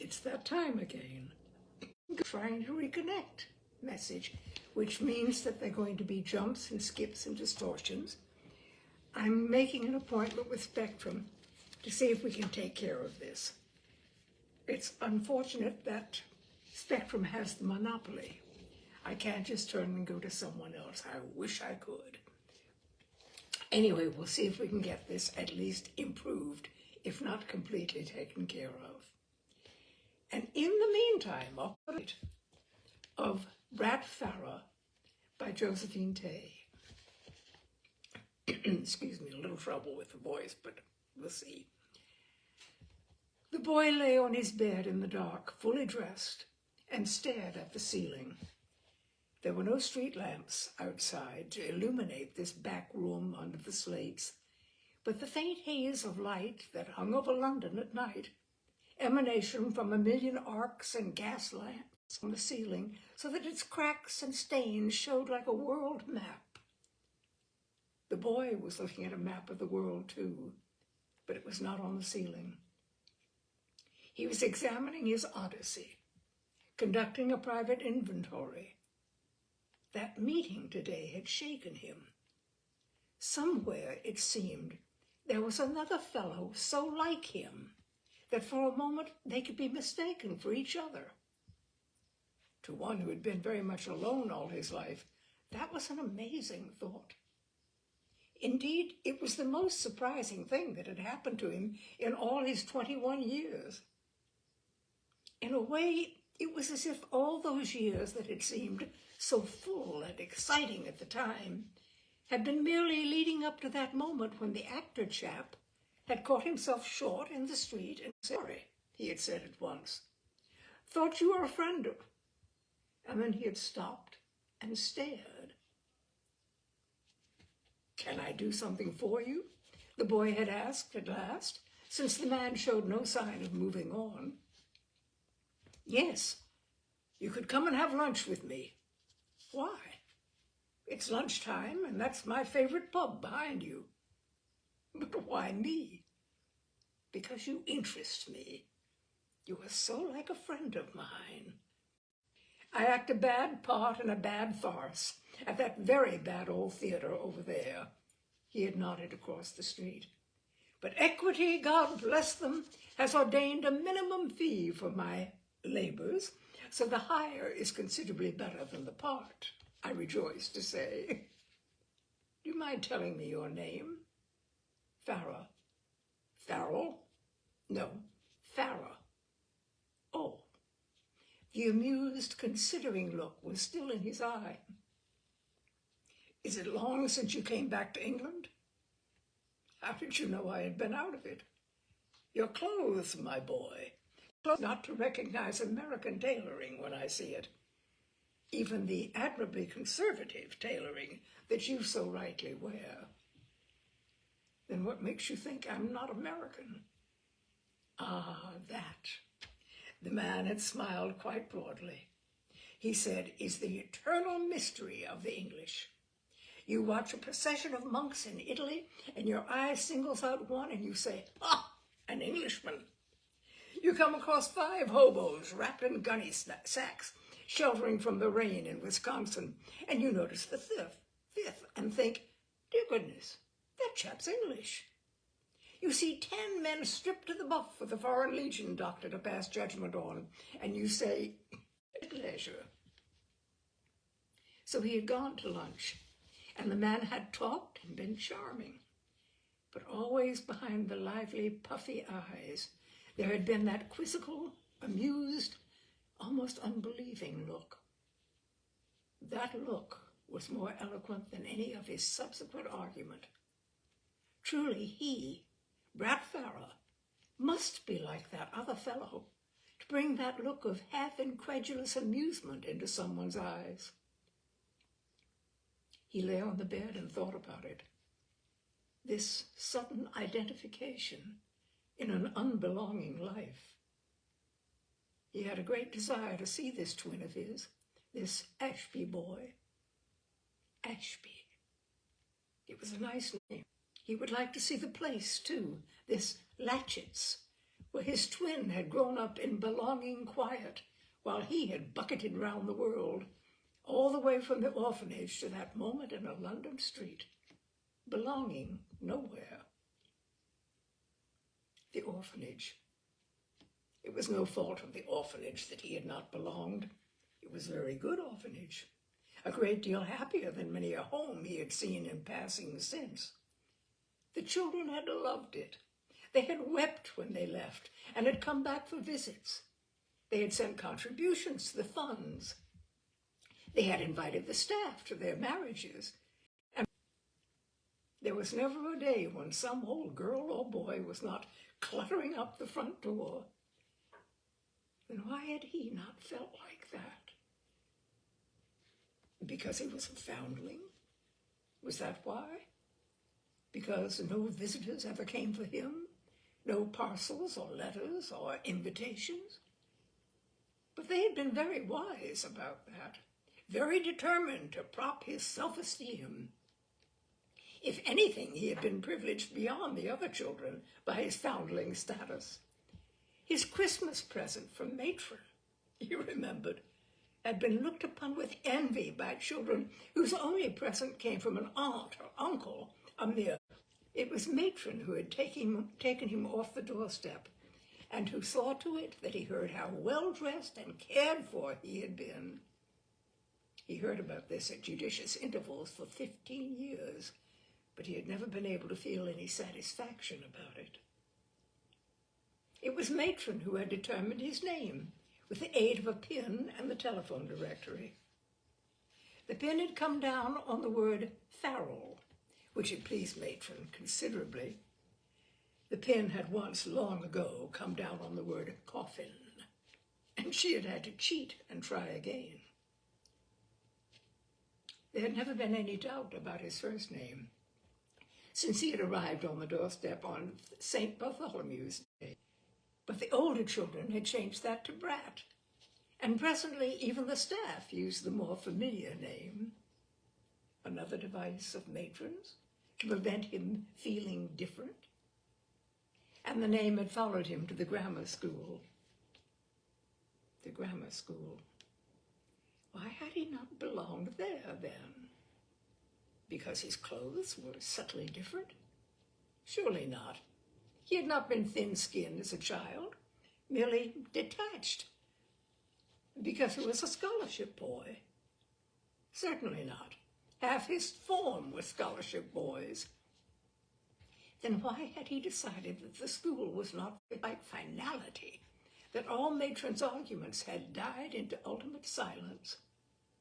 It's that time again. Trying to reconnect message, which means that there are going to be jumps and skips and distortions. I'm making an appointment with Spectrum to see if we can take care of this. It's unfortunate that Spectrum has the monopoly. I can't just turn and go to someone else. I wish I could. Anyway, we'll see if we can get this at least improved, if not completely taken care of. And in the meantime, I'll put it of BRAT FARRAR by Josephine Tey. Excuse me, a little trouble with the voice, but we'll see. The boy lay on his bed in the dark, fully dressed, and stared at the ceiling. There were no street lamps outside to illuminate this back room under the slates, but the faint haze of light that hung over London at night, emanation from a million arcs and gas lamps on the ceiling, so that its cracks and stains showed like a world map. The boy was looking at a map of the world too, but it was not on the ceiling. He was examining his Odyssey, conducting a private inventory. That meeting today had shaken him. Somewhere, it seemed, there was another fellow so like him that for a moment they could be mistaken for each other. To one who had been very much alone all his life, that was an amazing thought. Indeed, it was the most surprising thing that had happened to him in all his 21 years. In a way, it was as if all those years that had seemed so full and exciting at the time had been merely leading up to that moment when the actor chap had caught himself short in the street and sorry, he had said at once. Thought you were a friend of... And then he had stopped and stared. Can I do something for you? The boy had asked at last, since the man showed no sign of moving on. Yes, you could come and have lunch with me. Why? It's lunchtime, and that's my favorite pub behind you. But why me? Because you interest me. You are so like a friend of mine. I act a bad part in a bad farce at that very bad old theater over there. He had nodded across the street. But equity, God bless them, has ordained a minimum fee for my labors, so the hire is considerably better than the part, I rejoice to say. Do you mind telling me your name? Farrar. Farrell? No, Farrar. Oh. The amused, considering look was still in his eye. Is it long since you came back to England? How did you know I had been out of it? Your clothes, my boy. Not to recognize American tailoring when I see it. Even the admirably conservative tailoring that you so rightly wear. Then what makes you think I'm not American? Ah, that. The man had smiled quite broadly. He said, is the eternal mystery of the English. You watch a procession of monks in Italy, and your eye singles out one, and you say, ah, an Englishman. You come across 5 hobos wrapped in gunny sacks, sheltering from the rain in Wisconsin, and you notice the fifth, and think, dear goodness, that chap's English. You see 10 men stripped to the buff with the Foreign Legion doctor to pass judgment on, and you say, at leisure. So he had gone to lunch, and the man had talked and been charming. But always behind the lively, puffy eyes, there had been that quizzical, amused, almost unbelieving look. That look was more eloquent than any of his subsequent argument. Truly he, BRAT FARRAR, must be like that other fellow to bring that look of half-incredulous amusement into someone's eyes. He lay on the bed and thought about it. This sudden identification in an unbelonging life. He had a great desire to see this twin of his, this Ashby boy. Ashby. It was a nice name. He would like to see the place, too, this Latchett's, where his twin had grown up in belonging quiet while he had bucketed round the world, all the way from the orphanage to that moment in a London street, belonging nowhere. The orphanage. It was no fault of the orphanage that he had not belonged. It was a very good orphanage, a great deal happier than many a home he had seen in passing since. The children had loved it. They had wept when they left and had come back for visits. They had sent contributions to the funds. They had invited the staff to their marriages. And there was never a day when some old girl or boy was not cluttering up the front door. Then why had he not felt like that? Because he was a foundling? Was that why? Because no visitors ever came for him? No parcels or letters or invitations? But they had been very wise about that, very determined to prop his self-esteem. If anything, he had been privileged beyond the other children by his foundling status. His Christmas present from Matron, he remembered, had been looked upon with envy by children whose only present came from an aunt or uncle, a mere. It was Matron who had taken him off the doorstep and who saw to it that he heard how well-dressed and cared for he had been. He heard about this at judicious intervals for 15 years, but he had never been able to feel any satisfaction about it. It was Matron who had determined his name with the aid of a pin and the telephone directory. The pin had come down on the word Farrell, which had pleased Matron considerably. The pin had once, long ago, come down on the word coffin, and she had had to cheat and try again. There had never been any doubt about his first name, since he had arrived on the doorstep on St. Bartholomew's Day. But the older children had changed that to Brat, and presently even the staff used the more familiar name. Another device of Matron's to prevent him feeling different. And the name had followed him to the grammar school. The grammar school. Why had he not belonged there then? Because his clothes were subtly different? Surely not. He had not been thin-skinned as a child, merely detached. Because he was a scholarship boy? Certainly not. Half his form was scholarship boys. Then why had he decided that the school was not like finality, that all Matron's arguments had died into ultimate silence,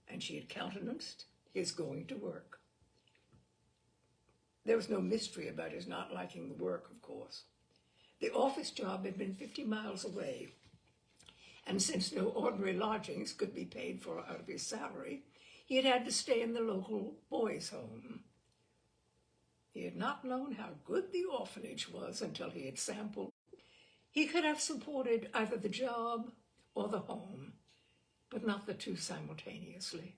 and she had countenanced his going to work? There was no mystery about his not liking the work, of course. The office job had been 50 miles away, and since no ordinary lodgings could be paid for out of his salary, he had had to stay in the local boys' home. He had not known how good the orphanage was until he had sampled. He could have supported either the job or the home, but not the two simultaneously.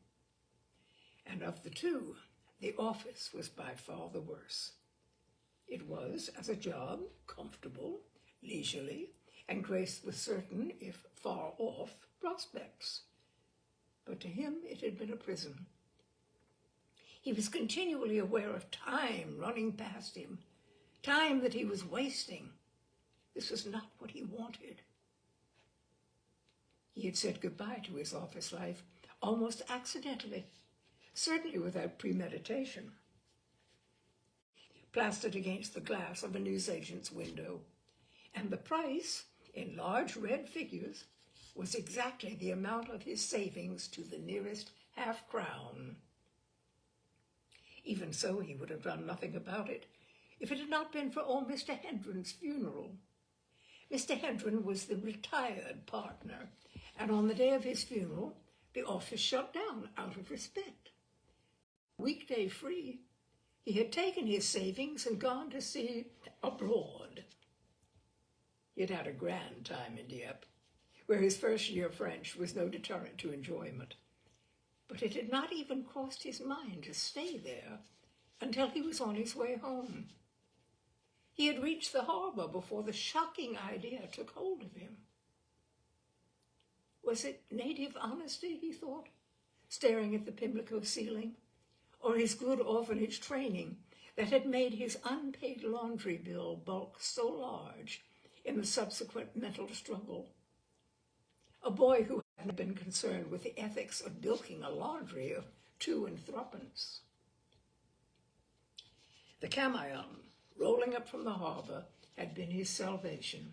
And of the two, the office was by far the worse. It was, as a job, comfortable, leisurely, and graced with certain, if far off, prospects. But to him it had been a prison. He was continually aware of time running past him, time that he was wasting. This was not what he wanted. He had said goodbye to his office life almost accidentally, certainly without premeditation. Plastered against the glass of a newsagent's window, and the price, in large red figures, was exactly the amount of his savings to the nearest half-crown. Even so, he would have done nothing about it if it had not been for old Mr. Hendren's funeral. Mr. Hendren was the retired partner, and on the day of his funeral, the office shut down out of respect. Weekday free, he had taken his savings and gone to see abroad. He had had a grand time in Dieppe, where his first year French was no deterrent to enjoyment. But it had not even crossed his mind to stay there until he was on his way home. He had reached the harbor before the shocking idea took hold of him. Was it native honesty, he thought, staring at the Pimlico ceiling, or his good orphanage training that had made his unpaid laundry bill bulk so large in the subsequent mental struggle? A boy who had been concerned with the ethics of bilking a laundry of 2 and 3pence. The Camayon, rolling up from the harbor, had been his salvation.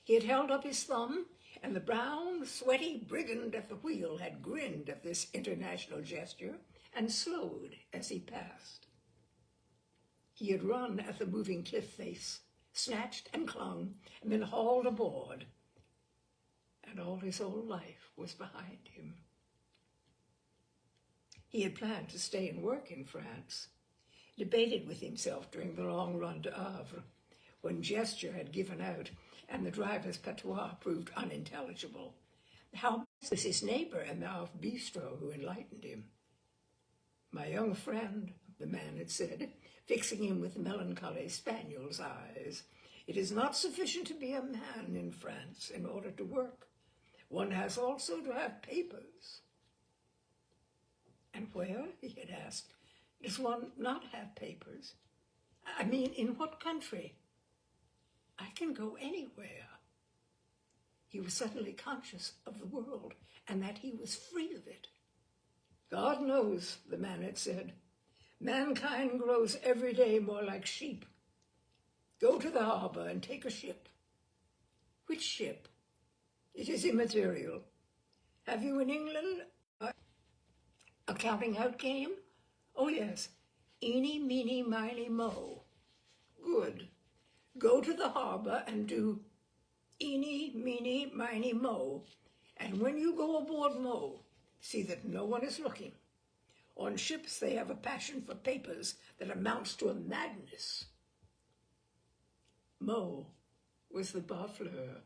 He had held up his thumb, and the brown, sweaty brigand at the wheel had grinned at this international gesture and slowed as he passed. He had run at the moving cliff face, snatched and clung, and then hauled aboard, and all his whole life was behind him. He had planned to stay and work in France, debated with himself during the long run to Havre, when gesture had given out and the driver's patois proved unintelligible. How was his neighbor in the Havre bistro who enlightened him? "My young friend," the man had said, fixing him with melancholy spaniel's eyes, "it is not sufficient to be a man in France in order to work. One has also to have papers." "And where," he had asked, "does one not have papers? I mean, in what country? I can go anywhere." He was suddenly conscious of the world and that he was free of it. "God knows," the man had said, "mankind grows every day more like sheep. Go to the harbor and take a ship." "Which ship?" "It is immaterial. Have you in England a counting out game?" "Oh, yes. Eeny, meeny, miny, mo." "Good. Go to the harbor and do eeny, meeny, miny, mo. And when you go aboard mo, see that no one is looking. On ships, they have a passion for papers that amounts to a madness." Mo was the Barfleur,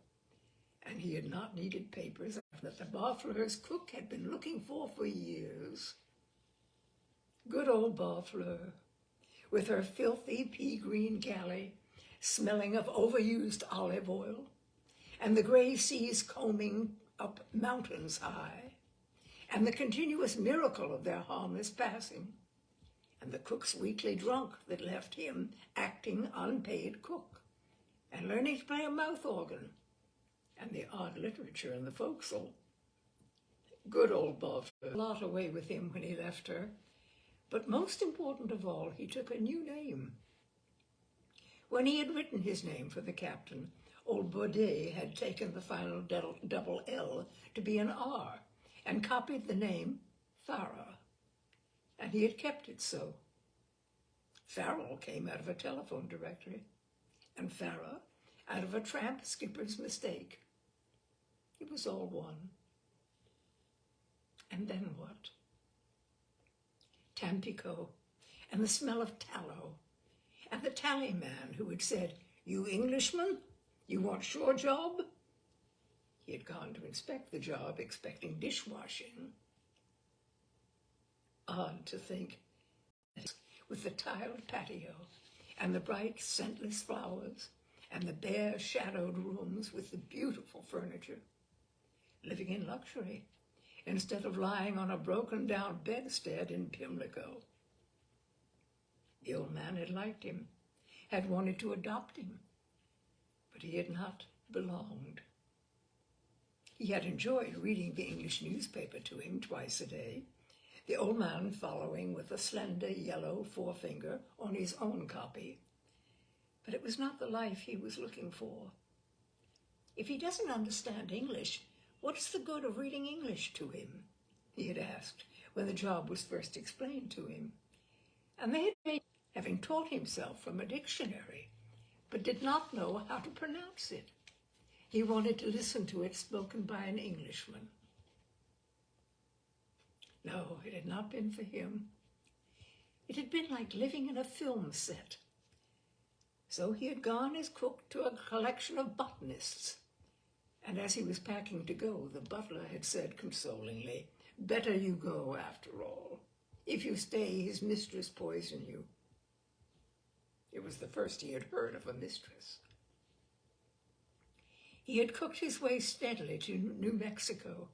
and he had not needed papers that the Barfleur's cook had been looking for years. Good old Barfleur, with her filthy pea-green galley, smelling of overused olive oil, and the gray seas combing up mountains high, and the continuous miracle of their harmless passing, and the cook's weekly drunk that left him acting unpaid cook, and learning to play a mouth organ, and the odd literature in the forecastle. Good old Barfleur, a lot away with him when he left her, but most important of all, he took a new name. When he had written his name for the captain, old Baudet had taken the final double L to be an R and copied the name Farrar, and he had kept it so. Farrell came out of a telephone directory, and Farrar out of a tramp skipper's mistake. It was all one. And then what? Tampico, and the smell of tallow, and the tally man who had said, "You Englishman, you want shore job?" He had gone to inspect the job, expecting dishwashing. Odd to think, with the tiled patio, and the bright, scentless flowers, and the bare, shadowed rooms with the beautiful furniture, living in luxury, instead of lying on a broken-down bedstead in Pimlico. The old man had liked him, had wanted to adopt him, but he had not belonged. He had enjoyed reading the English newspaper to him twice a day, the old man following with a slender yellow forefinger on his own copy. But it was not the life he was looking for. "If he doesn't understand English, what's the good of reading English to him?" he had asked when the job was first explained to him. And they had made, having taught himself from a dictionary, but did not know how to pronounce it. He wanted to listen to it spoken by an Englishman. No, it had not been for him. It had been like living in a film set. So he had gone as cook to a collection of botanists, and as he was packing to go, the butler had said consolingly, "Better you go after all. If you stay, his mistress poison you." It was the first he had heard of a mistress. He had cooked his way steadily to New Mexico.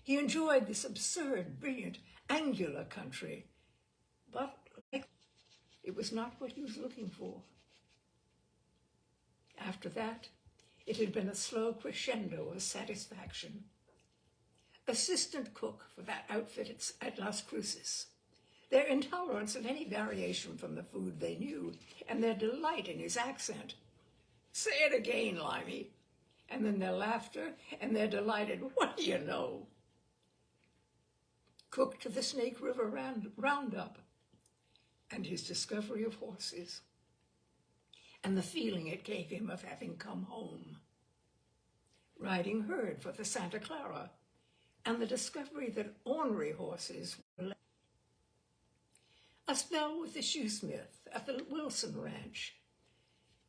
He enjoyed this absurd, brilliant, angular country, but it was not what he was looking for. After that, it had been a slow crescendo of satisfaction. Assistant cook for that outfit at Las Cruces, their intolerance of any variation from the food they knew, and their delight in his accent. Say it again, Limey. And then their laughter and their delighted, what do you know? Cook to the Snake River Roundup, and his discovery of horses, and the feeling it gave him of having come home. Riding herd for the Santa Clara, and the discovery that ornery horses were a spell with the shoesmith at the Wilson Ranch.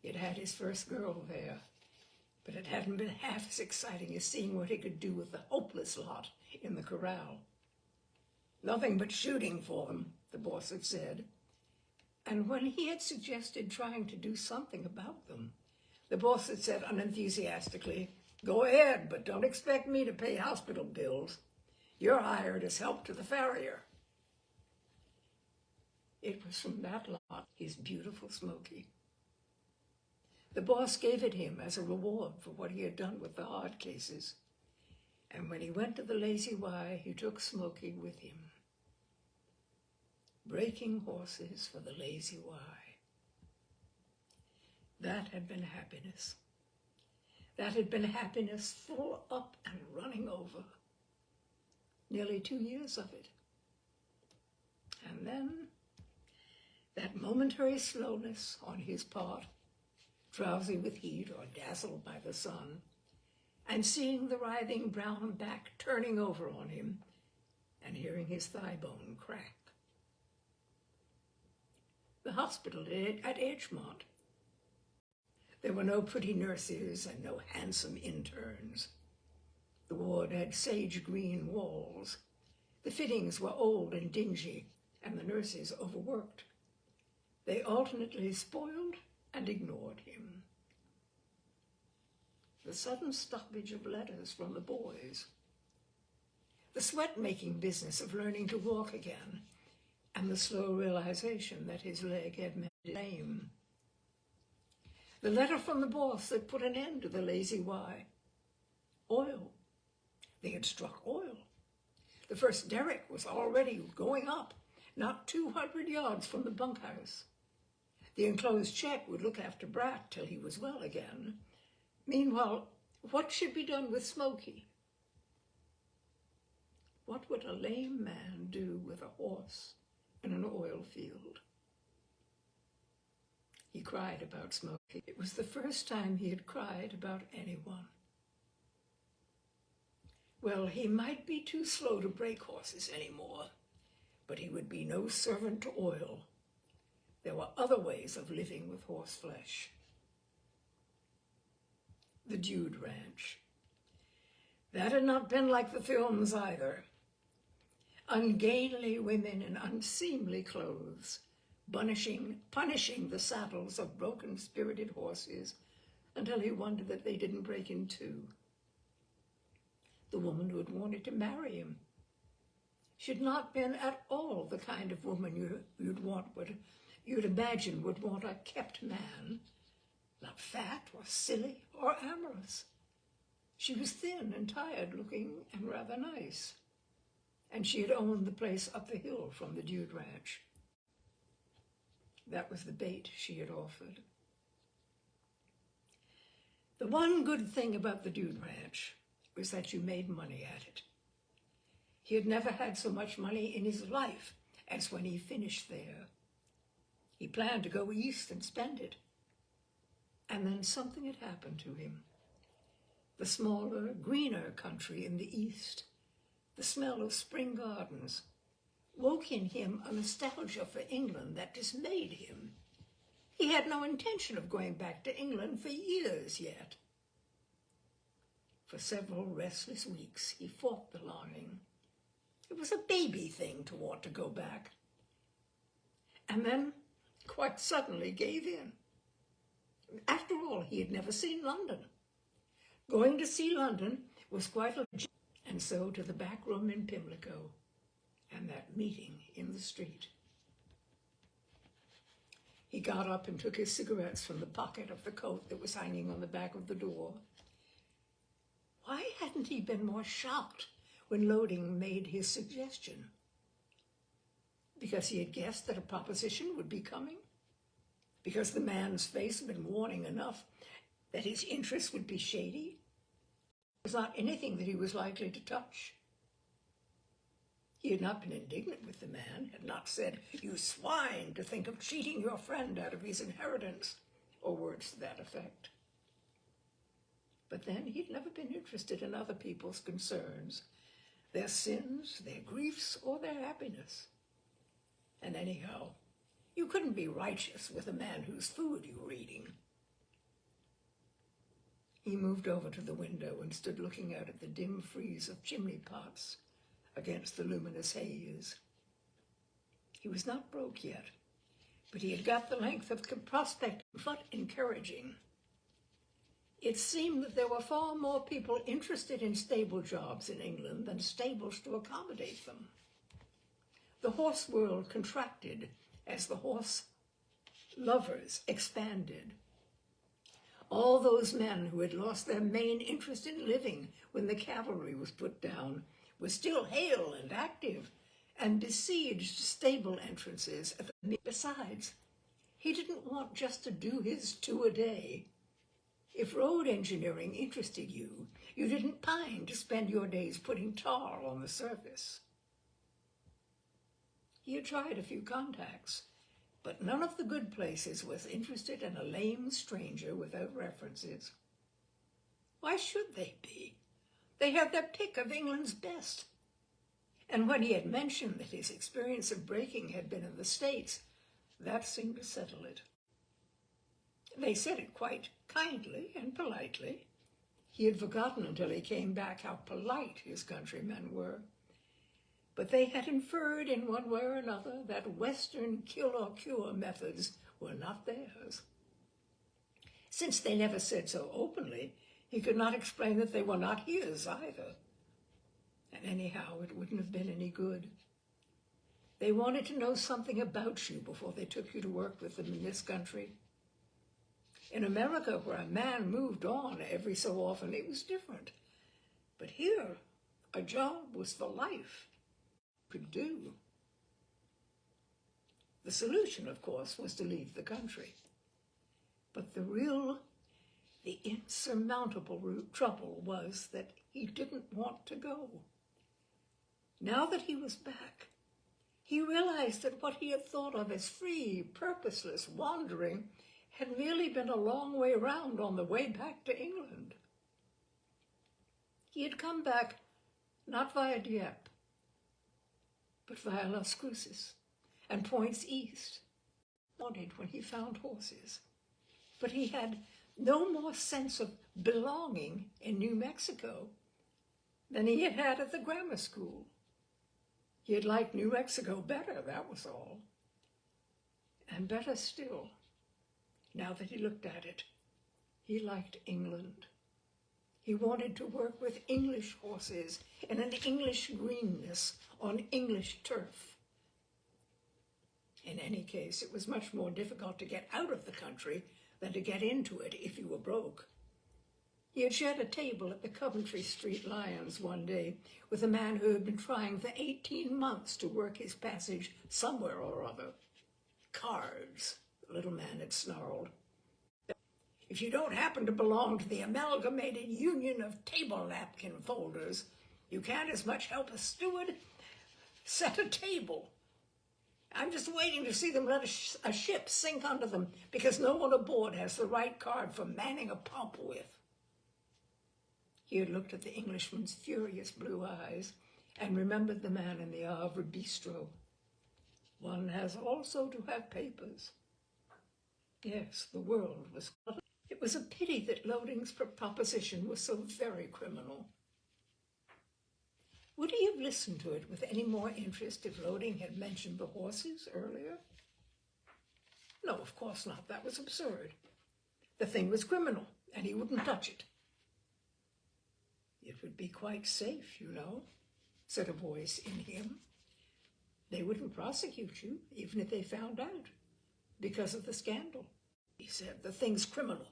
He'd had his first girl there, but it hadn't been half as exciting as seeing what he could do with the hopeless lot in the corral. Nothing but shooting for them, the boss had said. And when he had suggested trying to do something about them, the boss had said unenthusiastically, "Go ahead, but don't expect me to pay hospital bills. You're hired as help to the farrier." It was from that lot, his beautiful Smoky. The boss gave it him as a reward for what he had done with the hard cases. And when he went to the Lazy Y, he took Smoky with him. Breaking horses for the Lazy Y. That had been happiness. That had been happiness full up and running over. Nearly 2 years of it. And then that momentary slowness on his part, drowsy with heat or dazzled by the sun, and seeing the writhing brown back turning over on him and hearing his thigh bone crack. The hospital at Edgemont. There were no pretty nurses and no handsome interns. The ward had sage green walls. The fittings were old and dingy, and the nurses overworked. They alternately spoiled and ignored him. The sudden stoppage of letters from the boys. The sweat-making business of learning to walk again, and the slow realization that his leg had made it lame. The letter from the boss that put an end to the Lazy Y. Oil. They had struck oil. The first derrick was already going up, not 200 yards from the bunkhouse. The enclosed check would look after Brat till he was well again. Meanwhile, what should be done with Smoky? What would a lame man do with a horse in an oil field? He cried about Smoky. It was the first time he had cried about anyone. Well, he might be too slow to break horses anymore, but he would be no servant to oil. There were other ways of living with horse flesh. The Dude Ranch. That had not been like the films either. Ungainly women in unseemly clothes, punishing the saddles of broken-spirited horses until he wondered that they didn't break in two. The woman who had wanted to marry him. She'd not been at all the kind of woman you'd imagine would want a kept man, not fat or silly or amorous. She was thin and tired-looking and rather nice, and she had owned the place up the hill from the Dude Ranch. That was the bait she had offered. The one good thing about the Dude Ranch was that you made money at it. He had never had so much money in his life as when he finished there. He planned to go east and spend it. And then something had happened to him. The smaller, greener country in the east, the smell of spring gardens, woke in him a nostalgia for England that dismayed him. He had no intention of going back to England for years yet. For several restless weeks, he fought the longing. It was a baby thing to want to go back. And then quite suddenly gave in. After all, he had never seen London. Going to see London was quite a... And so to the back room in Pimlico, and that meeting in the street. He got up and took his cigarettes from the pocket of the coat that was hanging on the back of the door. Why hadn't he been more shocked when Loading made his suggestion? Because he had guessed that a proposition would be coming? Because the man's face had been warning enough that his interest would be shady? It was not anything that he was likely to touch. He had not been indignant with the man, had not said, "You swine, to think of cheating your friend out of his inheritance," or words to that effect. But then he'd never been interested in other people's concerns, their sins, their griefs, or their happiness. And anyhow, you couldn't be righteous with a man whose food you were eating. He moved over to the window and stood looking out at the dim frieze of chimney pots against the luminous haze. He was not broke yet, but he had got the length of prospect, but encouraging. It seemed that there were far more people interested in stable jobs in England than stables to accommodate them. The horse world contracted as the horse lovers expanded. All those men who had lost their main interest in living when the cavalry was put down were still hale and active and besieged stable entrances. Besides, he didn't want just to do his 2 a day. If road engineering interested you, you didn't pine to spend your days putting tar on the surface. He had tried a few contacts, but none of the good places was interested in a lame stranger without references. Why should they be? They had their pick of England's best. And when he had mentioned that his experience of braking had been in the States, that seemed to settle it. They said it quite kindly and politely. He had forgotten until he came back how polite his countrymen were. But they had inferred in one way or another that Western kill or cure methods were not theirs. Since they never said so openly, he could not explain that they were not his either. And anyhow, it wouldn't have been any good. They wanted to know something about you before they took you to work with them in this country. In America, where a man moved on every so often, it was different. But here, a job was for life. Could do. The solution, of course, was to leave the country. But the insurmountable trouble was that he didn't want to go. Now that he was back, he realized that what he had thought of as free, purposeless wandering had really been a long way round on the way back to England. He had come back not via Dieppe, but via Las Cruces and points east. Wanted when he found horses, but he had no more sense of belonging in New Mexico than he had had at the grammar school. He had liked New Mexico better, that was all. And better still, now that he looked at it, he liked England. He wanted to work with English horses in an English greenness on English turf. In any case, it was much more difficult to get out of the country than to get into it if you were broke. He had shared a table at the Coventry Street Lions one day with a man who had been trying for 18 months to work his passage somewhere or other. Cards, the little man had snarled. If you don't happen to belong to the Amalgamated Union of Table Napkin Folders, you can't as much help a steward set a table. I'm just waiting to see them let a ship sink under them because no one aboard has the right card for manning a pump with. He had looked at the Englishman's furious blue eyes and remembered the man in the Havre bistro. One has also to have papers. Yes, the world was... It was a pity that Loading's proposition was so very criminal. Would he have listened to it with any more interest if Loading had mentioned the horses earlier? No, of course not. That was absurd. The thing was criminal, and he wouldn't touch it. It would be quite safe, you know, said a voice in him. They wouldn't prosecute you, even if they found out, because of the scandal. He said, the thing's criminal.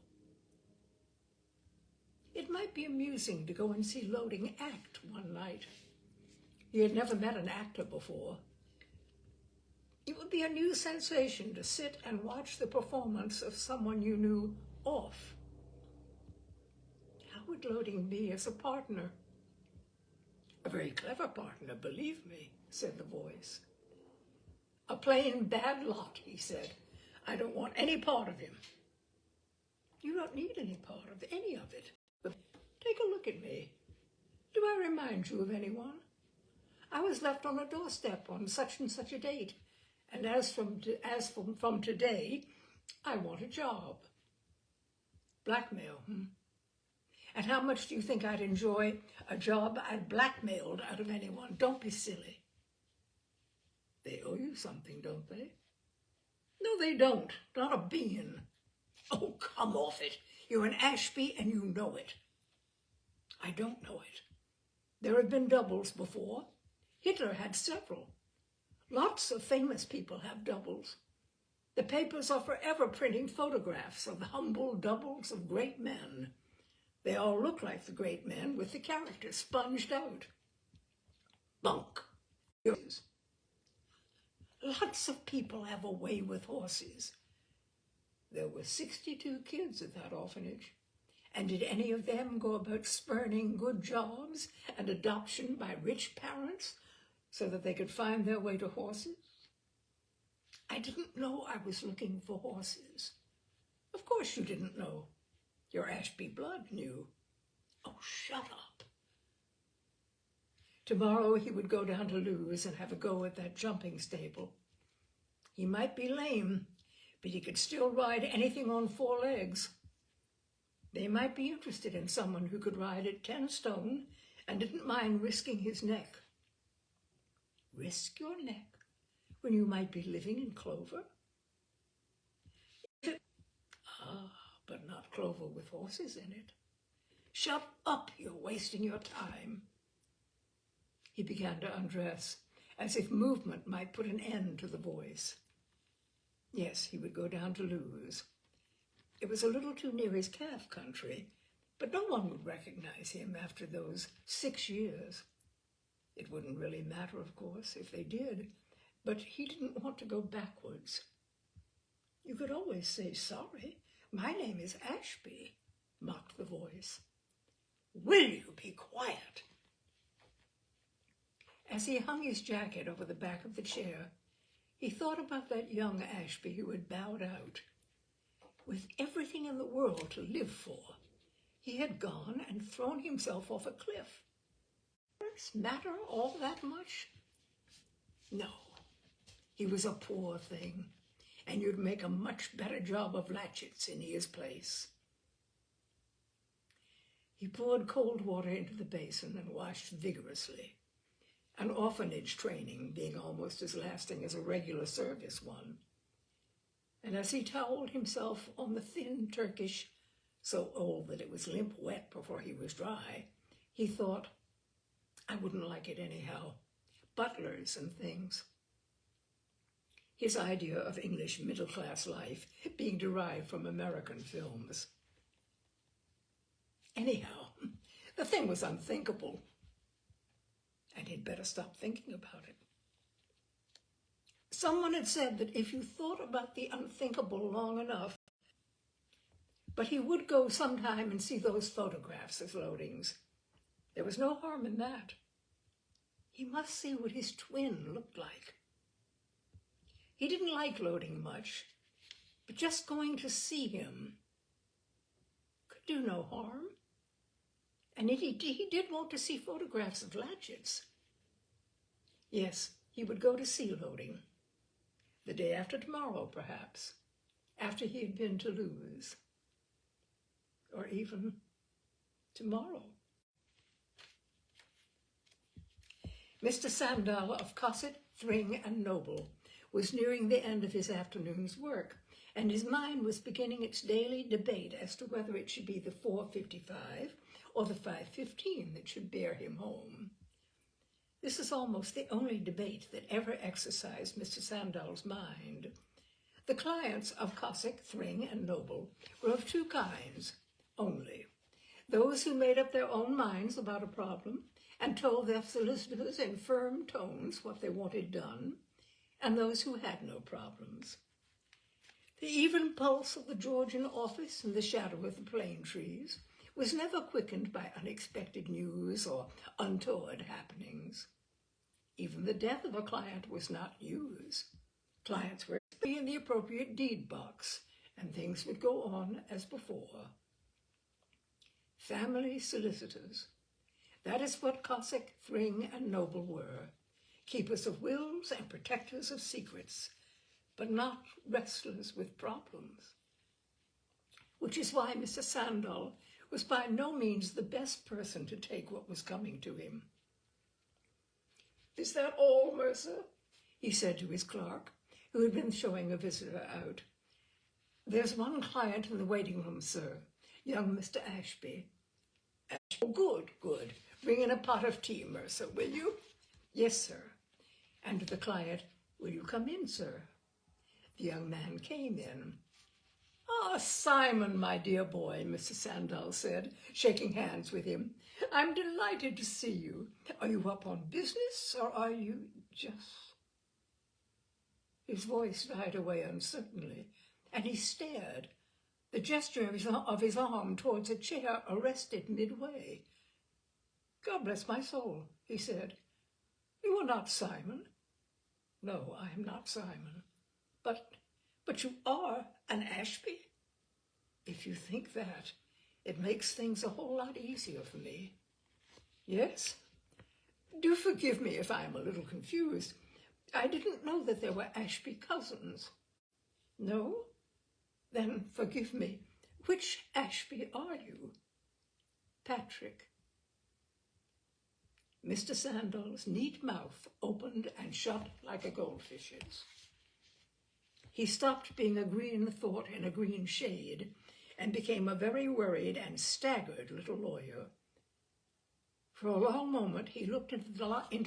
It might be amusing to go and see Loading act one night. He had never met an actor before. It would be a new sensation to sit and watch the performance of someone you knew off. How would Loading be as a partner? A very clever partner, believe me, said the voice. A plain bad lot, he said. I don't want any part of him. You don't need any part of any of it. But take a look at me. Do I remind you of anyone? I was left on a doorstep on such and such a date, and as from today, I want a job. Blackmail, And how much do you think I'd enjoy a job I'd blackmailed out of anyone? Don't be silly. They owe you something, don't they? No, they don't. Not a bean. Oh, come off it. You're an Ashby and you know it. I don't know it. There have been doubles before. Hitler had several. Lots of famous people have doubles. The papers are forever printing photographs of humble doubles of great men. They all look like the great men with the characters sponged out. Bunk. Lots of people have a way with horses. There were 62 kids at that orphanage. And did any of them go about spurning good jobs and adoption by rich parents so that they could find their way to horses? I didn't know I was looking for horses. Of course you didn't know. Your Ashby blood knew. Oh, shut up. Tomorrow he would go down to Lou's and have a go at that jumping stable. He might be lame, but he could still ride anything on 4 legs. They might be interested in someone who could ride at 10 stone and didn't mind risking his neck. Risk your neck when you might be living in clover? But not clover with horses in it. Shut up, you're wasting your time. He began to undress, as if movement might put an end to the voice. Yes, he would go down to Lou's. It was a little too near his calf country, but no one would recognize him after those 6 years. It wouldn't really matter, of course, if they did, but he didn't want to go backwards. You could always say, sorry, my name is Ashby, mocked the voice. Will you be quiet? As he hung his jacket over the back of the chair, he thought about that young Ashby who had bowed out. With everything in the world to live for, he had gone and thrown himself off a cliff. Does it matter all that much? No, he was a poor thing, and you'd make a much better job of latchets in his place. He poured cold water into the basin and washed vigorously, an orphanage training being almost as lasting as a regular service one. And as he toweled himself on the thin Turkish, so old that it was limp wet before he was dry, he thought, I wouldn't like it anyhow. Butlers and things. His idea of English middle-class life being derived from American films. Anyhow, the thing was unthinkable, and he'd better stop thinking about it. Someone had said that if you thought about the unthinkable long enough, but he would go sometime and see those photographs of Loading's. There was no harm in that. He must see what his twin looked like. He didn't like Loading much, but just going to see him could do no harm. And he did want to see photographs of latchets. Yes, he would go to see Loading. The day after tomorrow, perhaps, after he had been to Lou's. Or even tomorrow. Mr. Sandal of Cosset, Thring and Noble was nearing the end of his afternoon's work and his mind was beginning its daily debate as to whether it should be the 4:55 or the 5:15 that should bear him home. This is almost the only debate that ever exercised Mr. Sandal's mind. The clients of Cossack, Thring, and Noble were of two kinds only: those who made up their own minds about a problem and told their solicitors in firm tones what they wanted done, and those who had no problems. The even pulse of the Georgian office in the shadow of the plane trees was never quickened by unexpected news or untoward happenings. Even the death of a client was not news. Clients were in the appropriate deed box, and things would go on as before. Family solicitors. That is what Cossack, Thring, and Noble were, keepers of wills and protectors of secrets, but not wrestlers with problems. Which is why Mr. Sandal was by no means the best person to take what was coming to him. "Is that all, Mercer?" he said to his clerk, who had been showing a visitor out. "There's one client in the waiting room, sir, young Mr. Ashby." "Oh, good, good. Bring in a pot of tea, Mercer, will you?" "Yes, sir." And to the client, "Will you come in, sir?" The young man came in. "Ah, Simon, my dear boy," Mr. Sandal said, shaking hands with him. "I'm delighted to see you. Are you up on business, or are you just—" His voice died away uncertainly, and he stared. The gesture of his arm towards a chair arrested midway. "God bless my soul," he said. "You are not Simon." "No, I am not Simon." But you are an Ashby?" "If you think that, it makes things a whole lot easier for me." "Yes? Do forgive me if I am a little confused. I didn't know that there were Ashby cousins." "No? Then forgive me. Which Ashby are you?" "Patrick." Mr. Sandal's neat mouth opened and shut like a goldfish's. He stopped being a green thought in a green shade and became a very worried and staggered little lawyer. For a long moment he looked into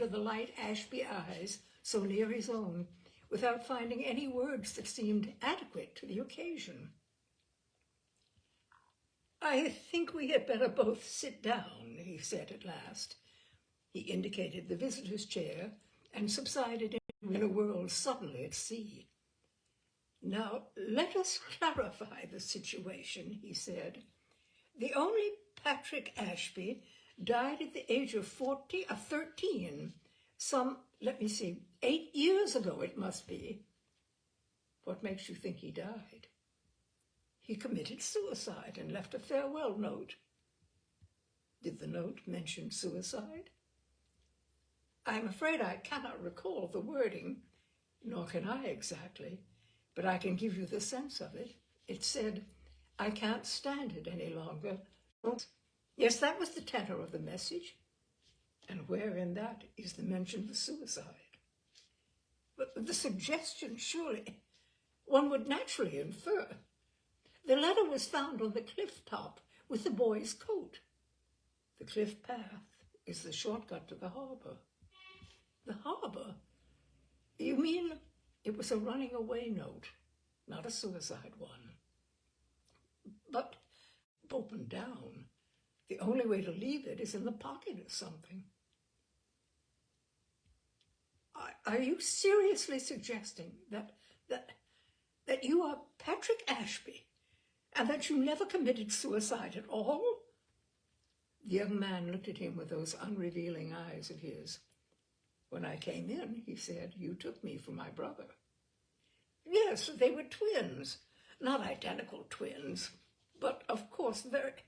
the light Ashby eyes so near his own, without finding any words that seemed adequate to the occasion. "I think we had better both sit down," he said at last. He indicated the visitor's chair and subsided in a world suddenly at sea. "Now, let us clarify the situation," he said. "The only Patrick Ashby died at the age of 13, some, 8 years ago it must be." "What makes you think he died?" "He committed suicide and left a farewell note." "Did the note mention suicide?" "I'm afraid I cannot recall the wording, nor can I exactly, but I can give you the sense of it. It said, 'I can't stand it any longer.'" "Yes, that was the tenor of the message." "And where in that is the mention of suicide?" "But the suggestion, surely, one would naturally infer. The letter was found on the cliff top with the boy's coat. The cliff path is the shortcut to the harbor." "The harbor? You mean it was a running away note, not a suicide one?" "But opened down. The only way to leave it is in the pocket or something." Are you seriously suggesting that you are Patrick Ashby and that you never committed suicide at all?" The young man looked at him with those unrevealing eyes of his. "When I came in," he said, "you took me for my brother." "Yes, they were twins. Not identical twins, but of course very—"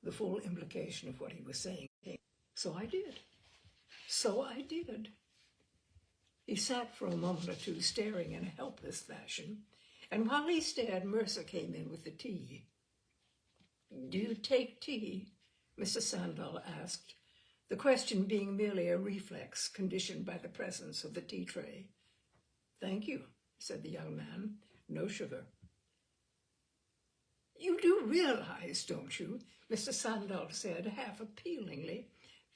The full implication of what he was saying came. So I did. He sat for a moment or two staring in a helpless fashion, and while he stared, Mercer came in with the tea. "Do you take tea?" Mr. Sandal asked, the question being merely a reflex conditioned by the presence of the tea tray. "Thank you," said the young man, no sugar. You do realize, don't you, Mr. Sandal said, half appealingly,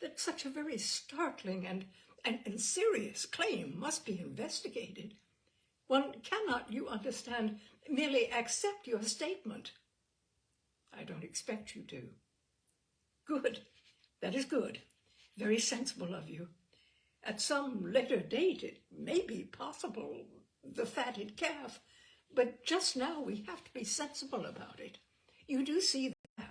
that such a very startling and serious claim must be investigated. One cannot, you understand, merely accept your statement. I don't expect you to. Good. That is good. Very sensible of you. At some later date, it may be possible, the fatted calf, but just now we have to be sensible about it. You do see that.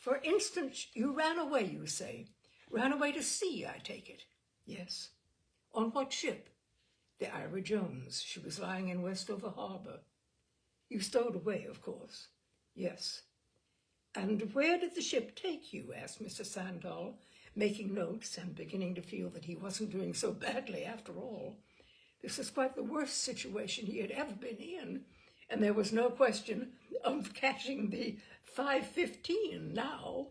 For instance, you ran away, you say. Ran away to sea, I take it. Yes. On what ship? The Ira Jones. She was lying in Westover Harbor. You stowed away, of course. Yes. And where did the ship take you? Asked Mr. Sandal, making notes and beginning to feel that he wasn't doing so badly after all. This was quite the worst situation he had ever been in, and there was no question of catching the 5:15 now.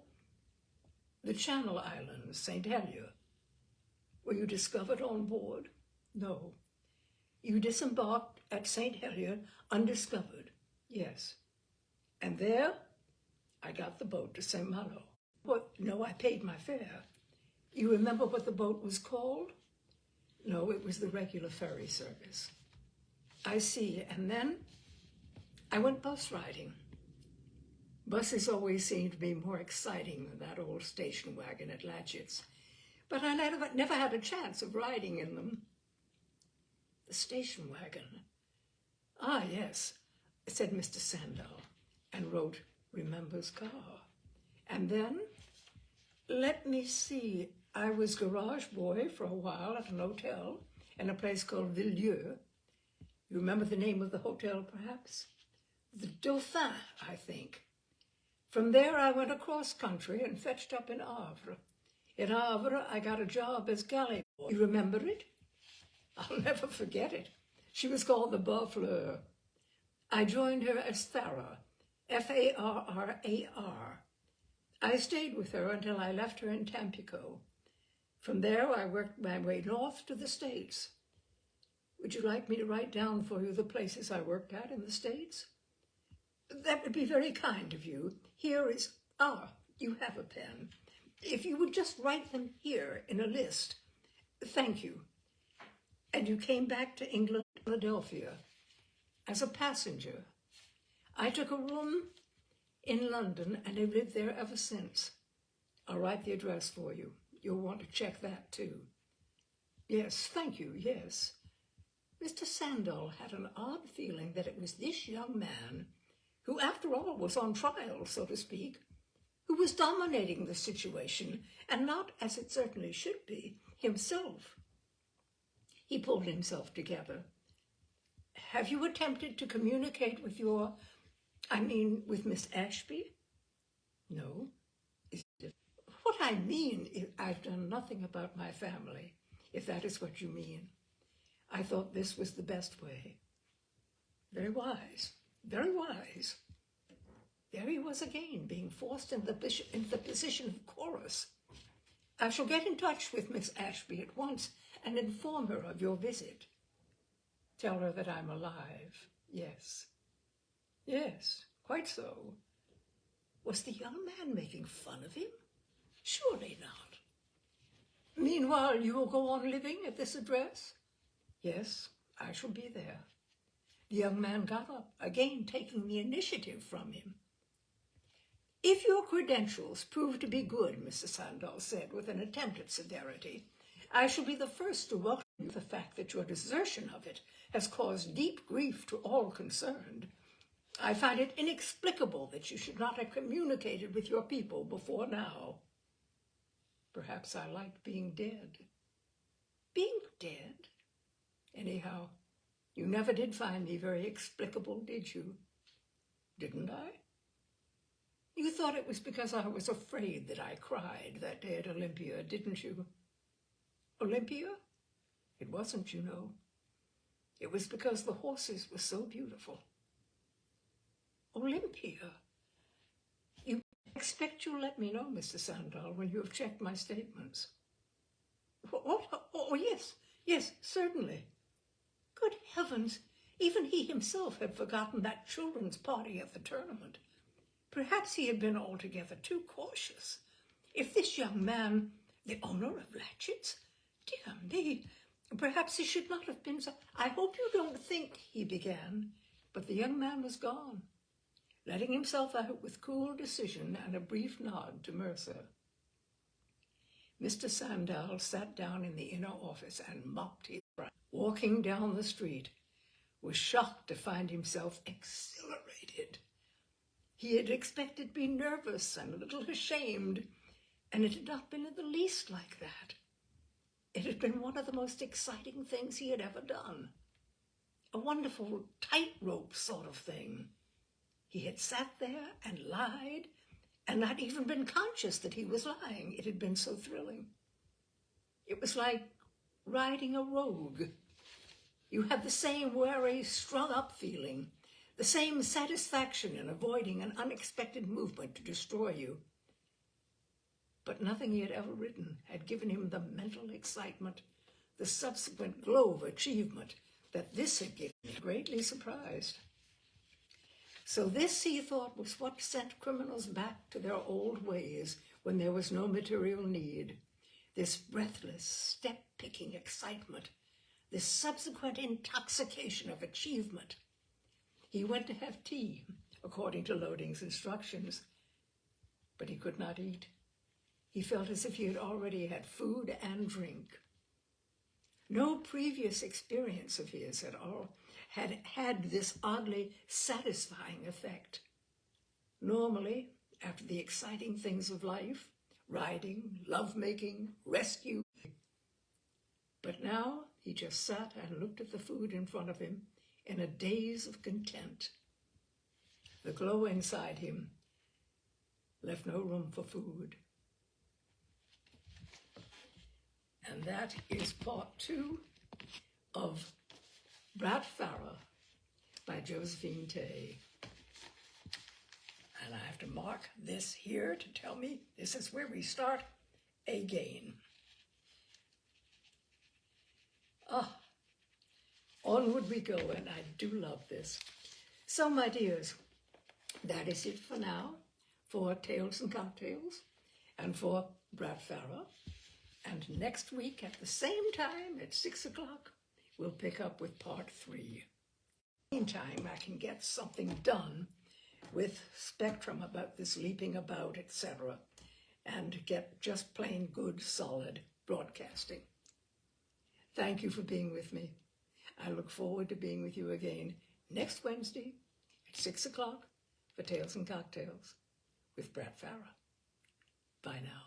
The Channel Islands, St. Helier. Were you discovered on board? No. You disembarked at St. Helier undiscovered? Yes. And there, I got the boat to St. Malo. What? No, I paid my fare. You remember what the boat was called? No, it was the regular ferry service. I see. And then I went bus riding. Buses always seemed to be more exciting than that old station wagon at Latchett's, but I never had a chance of riding in them. The station wagon. Ah, yes, said Mr. Sandal, and wrote, remembers car. And then, let me see, I was garage boy for a while at an hotel in a place called Villiers. You remember the name of the hotel, perhaps? The Dauphin, I think. From there, I went across country and fetched up in Havre. In Havre, I got a job as galley boy. You remember it? I'll never forget it. She was called the Barfleur. I joined her as Farrar, Farrar. I stayed with her until I left her in Tampico. From there, I worked my way north to the States. Would you like me to write down for you the places I worked at in the States? That would be very kind of you. Here is, you have a pen. If you would just write them here in a list. Thank you. And you came back to England, Philadelphia, as a passenger. I took a room in London and have lived there ever since. I'll write the address for you. You'll want to check that too. Yes, thank you, yes. Mr. Sandal had an odd feeling that it was this young man who, after all, was on trial, so to speak, who was dominating the situation, and not, as it certainly should be, himself. He pulled himself together. Have you attempted to communicate with with Miss Ashby? No. What I mean is I've done nothing about my family, if that is what you mean. I thought this was the best way. Very wise. Very wise. There he was again, being forced into the position of chorus. I shall get in touch with Miss Ashby at once and inform her of your visit. Tell her that I'm alive. Yes. Yes, quite so. Was the young man making fun of him? Surely not. Meanwhile, you will go on living at this address? Yes, I shall be there. The young man got up, again taking the initiative from him. If your credentials prove to be good, Mr. Sandal said with an attempt at severity, I shall be the first to welcome the fact that your desertion of it has caused deep grief to all concerned. I find it inexplicable that you should not have communicated with your people before now. Perhaps I liked being dead. Being dead? Anyhow, you never did find me very explicable, did you? Didn't I? You thought it was because I was afraid that I cried that day at Olympia, didn't you? Olympia? It wasn't, you know. It was because the horses were so beautiful. Olympia? You expect you'll let me know, Mr. Sandal, when you have checked my statements. What? Oh, yes, certainly. Good heavens, Even he himself had forgotten that children's party at the tournament. Perhaps he had been altogether too cautious. If this young man, the owner of Latchets, dear me, perhaps he should not have been so... I hope you don't think, he began, but the young man was gone, letting himself out with cool decision and a brief nod to Mercer. Mr. Sandow sat down in the inner office and mopped his brow. Walking down the street, was shocked to find himself exhilarated. He had expected to be nervous and a little ashamed, and it had not been in the least like that. It had been one of the most exciting things he had ever done. A wonderful tightrope sort of thing. He had sat there and lied and not even been conscious that he was lying. It had been so thrilling. It was like riding a rogue. You had the same wary, strung-up feeling, the same satisfaction in avoiding an unexpected movement to destroy you. But nothing he had ever written had given him the mental excitement, the subsequent glow of achievement that this had given him. Greatly surprised. So this, he thought, was what sent criminals back to their old ways when there was no material need. This breathless, step-picking excitement, this subsequent intoxication of achievement. He went to have tea, according to Loading's instructions, but he could not eat. He felt as if he had already had food and drink. No previous experience of his at all had had this oddly satisfying effect. Normally, after the exciting things of life, riding, lovemaking, rescue, but now he just sat and looked at the food in front of him in a daze of content. The glow inside him left no room for food. And that is part 2 of BRAT FARRAR by Josephine Tey. And I have to mark this here to tell me this is where we start again. Onward we go, and I do love this. So, my dears, that is it for now, for Tales and Cocktails, and for BRAT FARRAR. And next week at the same time at 6 o'clock, we'll pick up with part 3. Meantime, I can get something done with Spectrum about this leaping about, etc., and get just plain good, solid broadcasting. Thank you for being with me. I look forward to being with you again next Wednesday at 6 o'clock for Tales and Cocktails with BRAT FARRAR. Bye now.